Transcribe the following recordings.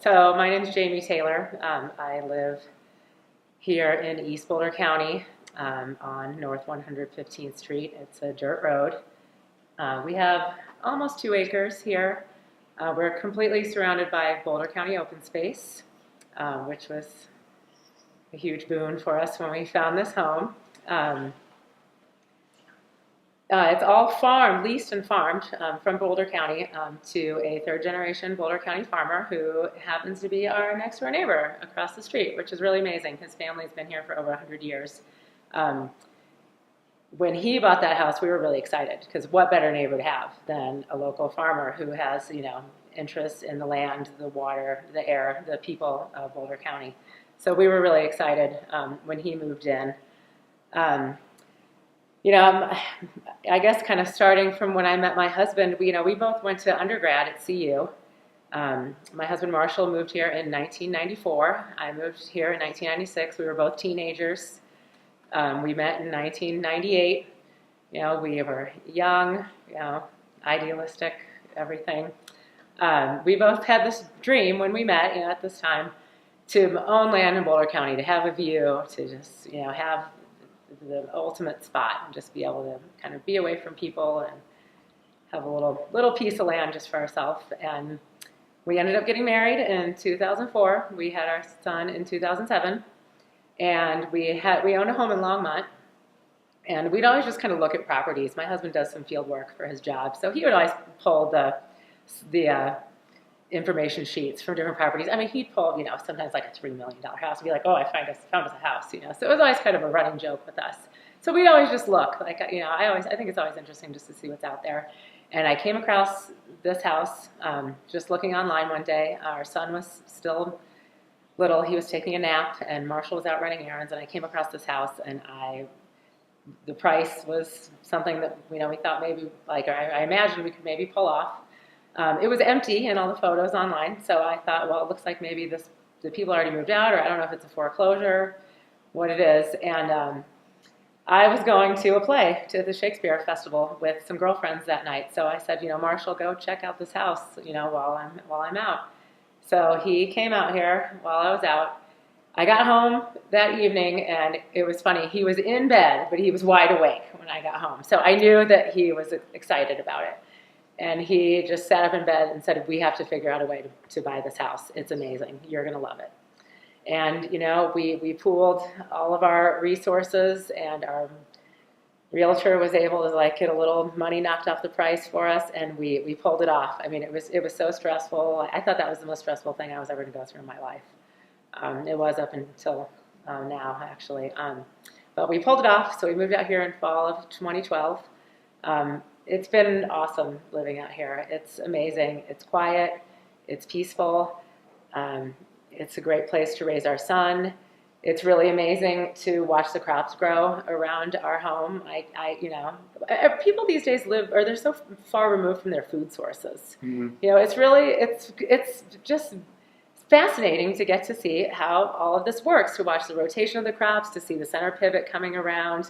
So my name is Jamie Taylor. I live here in East Boulder County on North 115th Street. It's a dirt road. We have almost 2 acres here. We're completely surrounded by Boulder County open space, which was a huge boon for us when we found this home. It's all farmed, leased and farmed from Boulder County to a third-generation Boulder County farmer who happens to be our next-door neighbor across the street, which is really amazing. His family's been here for over 100 years. When he bought that house, we were really excited because what better neighbor to have than a local farmer who has, interest in the land, the water, the air, the people of Boulder County. So we were really excited when he moved in. I guess kind of starting from when I met my husband, we both went to undergrad at CU. My husband Marshall moved here in 1994. I moved here in 1996. We were both teenagers. We met in 1998. We were young, idealistic, everything. We both had this dream when we met, at this time, to own land in Boulder County, to have a view, to just, have the ultimate spot and just be able to kind of be away from people and have a little piece of land just for ourselves. And we ended up getting married in 2004. We had our son in 2007, and we owned a home in Longmont. And we'd always just kind of look at properties. My husband does some field work for his job, so he would always pull the information sheets from different properties. I mean, he'd pull, sometimes like a $3 million house and be like, oh, I found us a house, So it was always kind of a running joke with us. So we'd always just look, like, I think it's always interesting just to see what's out there. And I came across this house just looking online one day. Our son was still little. He was taking a nap, and Marshall was out running errands, and I came across this house, and the price was something that, we thought maybe, I imagined we could maybe pull off. It was empty in all the photos online, so I thought, well, it looks like maybe the people already moved out, or I don't know if it's a foreclosure, what it is. And I was going to a play, to the Shakespeare Festival with some girlfriends that night. So I said, Marshall, go check out this house, while I'm out. So he came out here while I was out. I got home that evening, and it was funny. He was in bed, but he was wide awake when I got home. So I knew that he was excited about it. And he just sat up in bed and said, we have to figure out a way to buy this house. It's amazing. You're going to love it. And, we pooled all of our resources, and our realtor was able to get a little money knocked off the price for us, and we pulled it off. I mean, it was so stressful. I thought that was the most stressful thing I was ever going to go through in my life. It was up until now, actually. But we pulled it off, so we moved out here in fall of 2012. It's been awesome living out here. It's amazing. It's quiet. It's peaceful. It's a great place to raise our son. It's really amazing to watch the crops grow around our home. People these days they're so far removed from their food sources. Mm-hmm. It's just fascinating to get to see how all of this works, to watch the rotation of the crops, to see the center pivot coming around.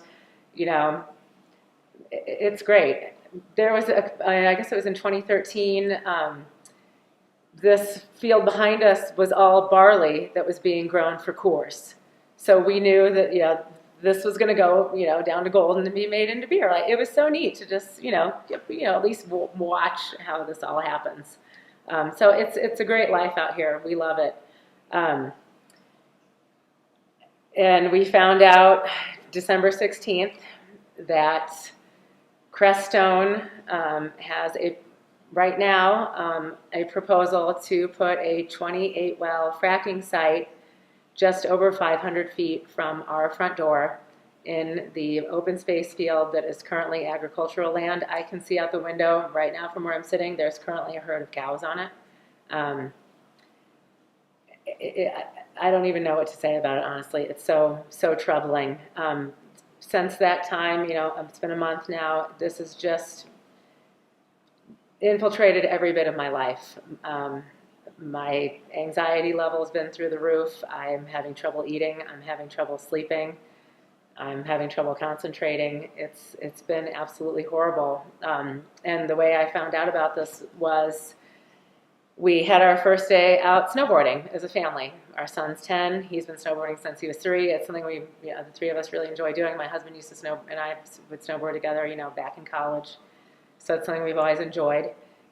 It's great. There was, I guess it was in 2013, this field behind us was all barley that was being grown for Coors. So we knew that, this was going to go, down to gold and be made into beer. It was so neat to just, at least watch how this all happens. So it's a great life out here. We love it. And we found out December 16th that Crestone has right now a proposal to put a 28-well fracking site just over 500 feet from our front door in the open space field that is currently agricultural land. I can see out the window right now from where I'm sitting, there's currently a herd of cows on it. I don't even know what to say about it, honestly. It's so troubling. Since that time, it's been a month now, this has just infiltrated every bit of my life. My anxiety level has been through the roof. I'm having trouble eating. I'm having trouble sleeping. I'm having trouble concentrating. It's been absolutely horrible. And the way I found out about this was we had our first day out snowboarding as a family. Our son's 10. He's been snowboarding since he was 3. It's something the 3 of us really enjoy doing. My husband used to and I would snowboard together, back in college. So it's something we've always enjoyed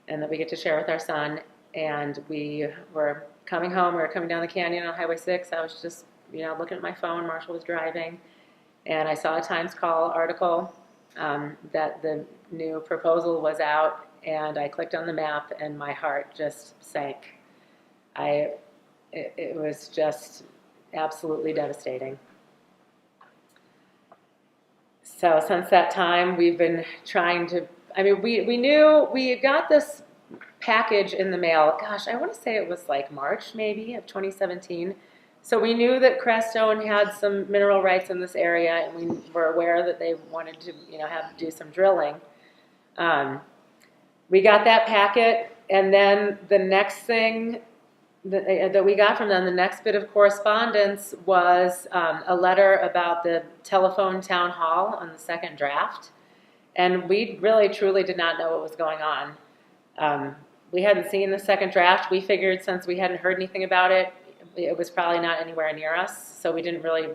and that we get to share with our son. And we were coming home. We were coming down the canyon on Highway 6. I was just, looking at my phone. Marshall was driving. And I saw a Times Call article that the new proposal was out. And I clicked on the map, and my heart just sank. It was just absolutely devastating. So since that time, we've been trying to, we knew we got this package in the mail. Gosh, I want to say it was like March maybe of 2017. So we knew that Crestone had some mineral rights in this area, and we were aware that they wanted to, do some drilling. We got that packet, and then the next thing that we got from them, the next bit of correspondence was a letter about the telephone town hall on the second draft. And we really, truly did not know what was going on. We hadn't seen the second draft. We figured since we hadn't heard anything about it, it was probably not anywhere near us. So we didn't really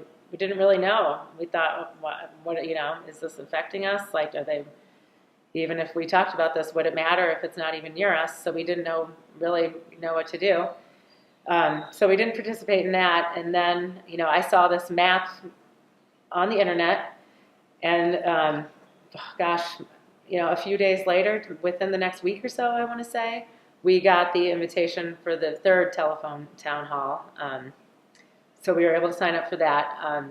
know. We thought, what is this affecting us? Like, are they... Even if we talked about this, would it matter if it's not even near us? So we didn't really know what to do. So we didn't participate in that. And then, I saw this map on the internet, and a few days later, within the next week or so, I want to say, we got the invitation for the third telephone town hall. So we were able to sign up for that.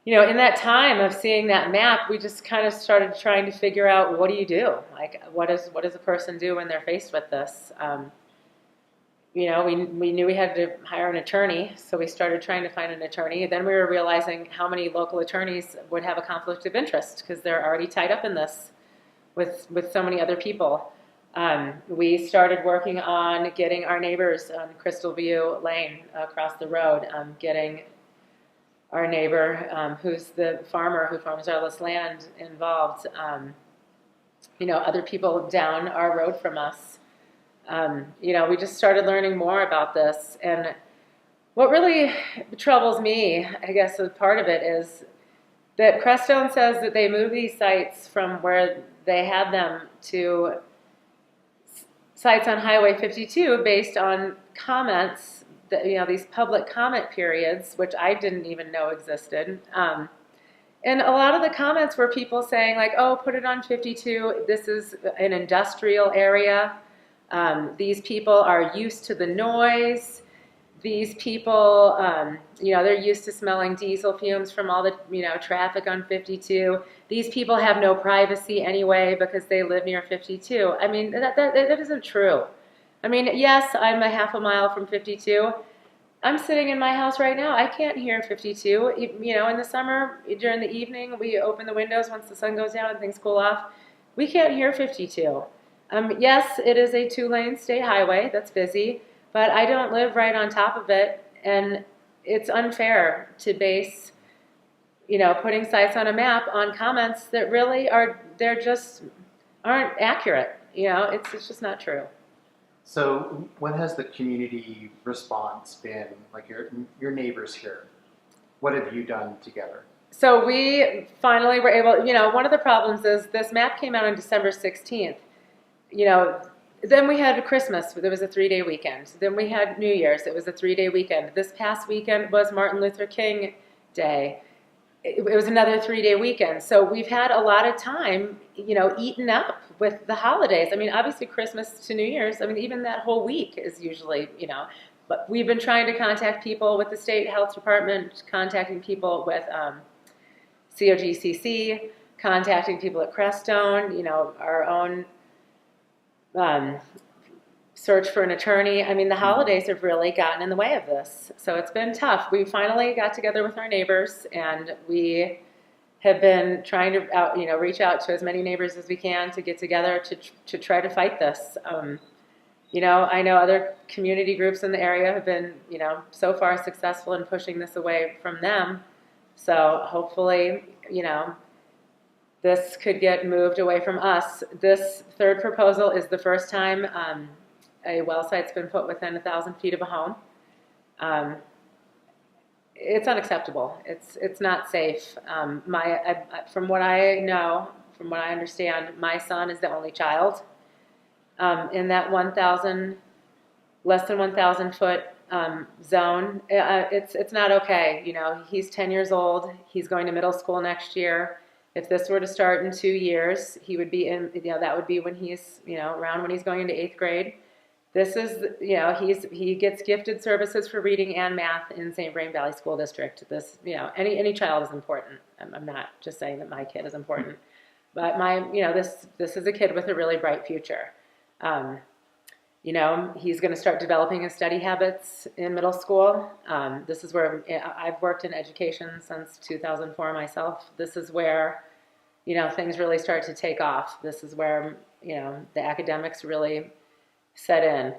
In that time of seeing that map, we just kind of started trying to figure out, what do you do? Like, what does a person do when they're faced with this? We knew we had to hire an attorney, so we started trying to find an attorney. Then we were realizing how many local attorneys would have a conflict of interest because they're already tied up in this with so many other people. We started working on getting our neighbors on Crystal View Lane across the road, getting our neighbor, who's the farmer who farms our list land, involved, other people down our road from us. We just started learning more about this. And what really troubles me, I guess, as part of it is that Crestone says that they moved these sites from where they had them to sites on Highway 52 based on comments, these public comment periods, which I didn't even know existed. And a lot of the comments were people saying, like, oh, put it on 52. This is an industrial area. These people are used to the noise. These people, they're used to smelling diesel fumes from all the, traffic on 52. These people have no privacy anyway because they live near 52. That isn't true. Yes, I'm a half a mile from 52. I'm sitting in my house right now. I can't hear 52. In the summer, during the evening, we open the windows once the sun goes down and things cool off. We can't hear 52. Yes, it is a 2-lane state highway that's busy, but I don't live right on top of it, and it's unfair to base, putting sites on a map on comments that really just aren't accurate. It's just not true. So what has the community response been, like your neighbors here? What have you done together? So we finally were able, one of the problems is this map came out on December 16th. Then we had Christmas, there was a 3-day weekend. Then we had New Year's, it was a 3-day weekend. This past weekend was Martin Luther King Day. It was another 3-day weekend. So we've had a lot of time, eaten up with the holidays. Obviously Christmas to New Year's, even that whole week is usually, but we've been trying to contact people with the state health department, contacting people with COGCC, contacting people at Crestone, our own search for an attorney. The holidays have really gotten in the way of this. So it's been tough. We finally got together with our neighbors, and we have been trying to reach out to as many neighbors as we can to get together to try to fight this. I know other community groups in the area have been, so far successful in pushing this away from them. So hopefully, this could get moved away from us. This third proposal is the first time a well site's been put within 1,000 feet of a home. Um, it's unacceptable. It's not safe. From what I know, from what I understand, my son is the only child in that 1,000, less than 1,000 foot zone. It's not okay. You know, he's 10 years old. He's going to middle school next year. If this were to start in 2 years, he would be in. You know, that would be when he's, you know, around when he's going into 8th grade. This is, you know, he gets gifted services for reading and math in St. Vrain Valley School District. This, you know, any child is important. I'm not just saying that my kid is important, but you know, this is a kid with a really bright future. You know, he's going to start developing his study habits in middle school. This is where I've worked in education since 2004 myself. This is where, you know, things really start to take off. This is where, you know, the academics really set in.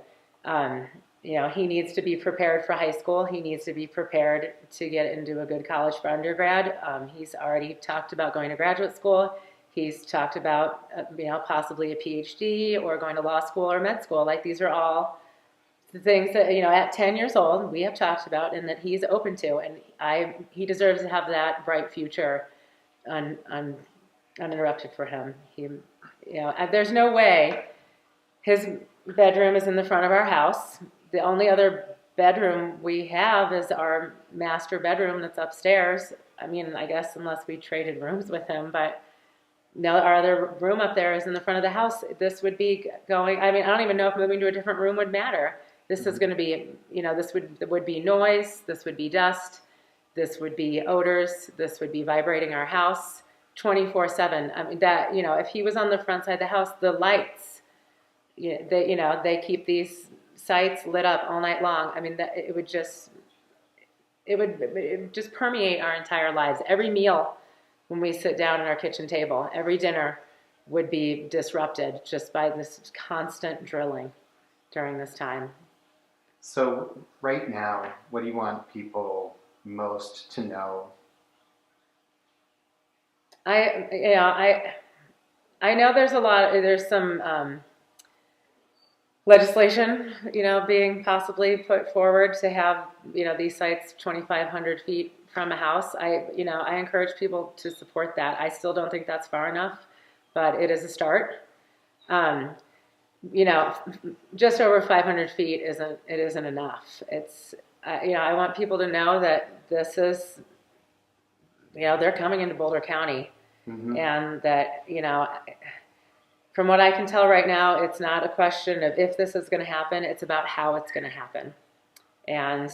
You know, he needs to be prepared for high school. He needs to be prepared to get into a good college for undergrad. He's already talked about going to graduate school. He's talked about, you know, possibly a PhD or going to law school or med school. Like, these are all the things that, you know, at 10 years old, we have talked about and that he's open to. And he deserves to have that bright future uninterrupted for him. You know, there's no way. His bedroom is in the front of our house. The only other bedroom we have is our master bedroom that's upstairs. I mean, I guess unless we traded rooms with him, but no, our other room up there is in the front of the house. This would be going, I mean, I don't even know if moving to a different room would matter. This is going to be, you know, this would be noise, this would be dust, this would be odors, this would be vibrating our house 24/7. I mean, that, you know, if he was on the front side of the house, the lights, they keep these sites lit up all night long. I mean, it would just permeate our entire lives. Every meal when we sit down at our kitchen table, every dinner would be disrupted just by this constant drilling during this time. So right now, what do you want people most to know? I know there's some legislation, you know, being possibly put forward to have, you know, these sites 2,500 feet from a house. I encourage people to support that. I still don't think that's far enough, but it is a start. You know, just over 500 feet isn't enough. It's, you know, I want people to know that this is, you know, they're coming into Boulder County, and that, you know, from what I can tell right now, it's not a question of if this is going to happen, it's about how it's going to happen. And,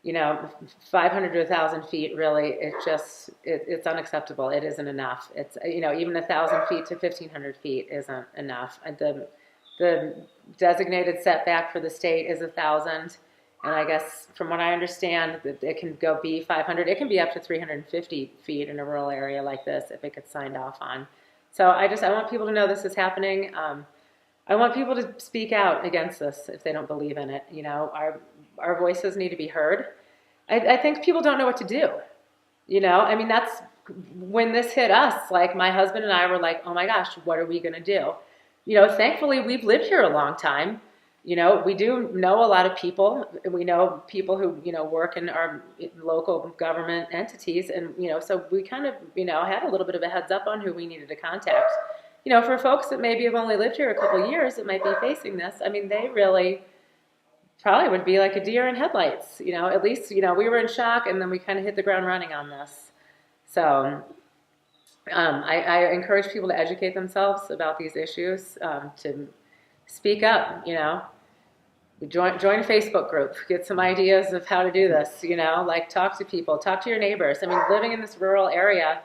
you know, 500 to 1,000 feet, really, it's unacceptable. It isn't enough. It's, you know, even 1,000 feet to 1,500 feet isn't enough. And the designated setback for the state is 1,000. And I guess from what I understand, it can be 500. It can be up to 350 feet in a rural area like this if it gets signed off on. So I want people to know this is happening. I want people to speak out against this if they don't believe in it. You know, our voices need to be heard. I think people don't know what to do. You know, I mean, that's when this hit us. Like, my husband and I were like, oh my gosh, what are we going to do? You know, thankfully, we've lived here a long time. You know, we do know a lot of people. We know people who, you know, work in our local government entities. And, you know, so we kind of, you know, had a little bit of a heads up on who we needed to contact. You know, for folks that maybe have only lived here a couple of years that might be facing this, I mean, they really probably would be like a deer in headlights. You know, at least, you know, we were in shock, and then we kind of hit the ground running on this. So I encourage people to educate themselves about these issues, to speak up, you know. Join a Facebook group, get some ideas of how to do this, you know, like talk to people, talk to your neighbors. I mean, living in this rural area,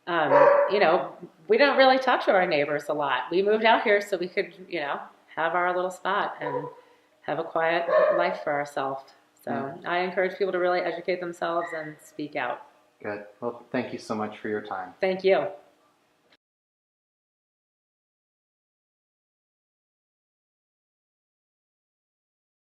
you know, we don't really talk to our neighbors a lot. We moved out here so we could, you know, have our little spot and have a quiet life for ourselves. So I encourage people to really educate themselves and speak out. Good. Well, thank you so much for your time. Thank you.